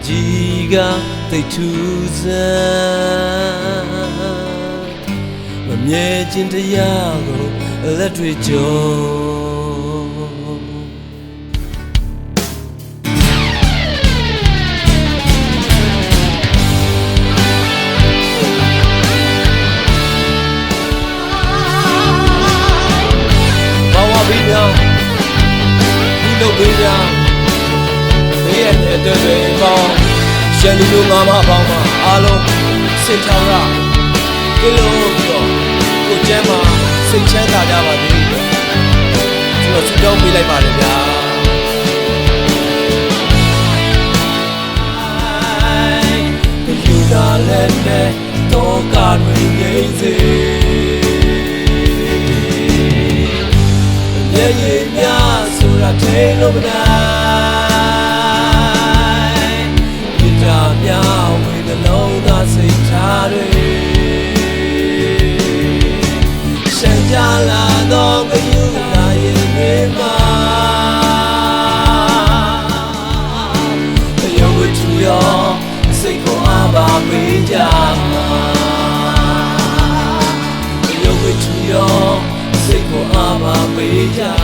Jiga they tuza Mamye jinta yago electric joe Bawa bina Hino bina Beye Shandu mama bama alo sitara kilo ko ko jamaစိတ်ချမ်းသာကြပါစေကျွန်တော်ဆုတောင်းပေးလိုက်ပါတယ်ဗျာယူလာလည်းနဲ့တော့ကားတွေငိမ့်စေရဲ့ရဲ့များဆိုတာထိလို့မနိုင်ဒီတာများဝေနှလုံးသားစိတ်ထားတွေရှမ်းကြလာတော့ကယူလာရင်တွေမှာရုပ်ဝတ္ထုရောစိတ်ကိုအားပါပေးကြမှာရုပ်ဝတ္ထုရောစိတ်ကိုအားပါပေးကြ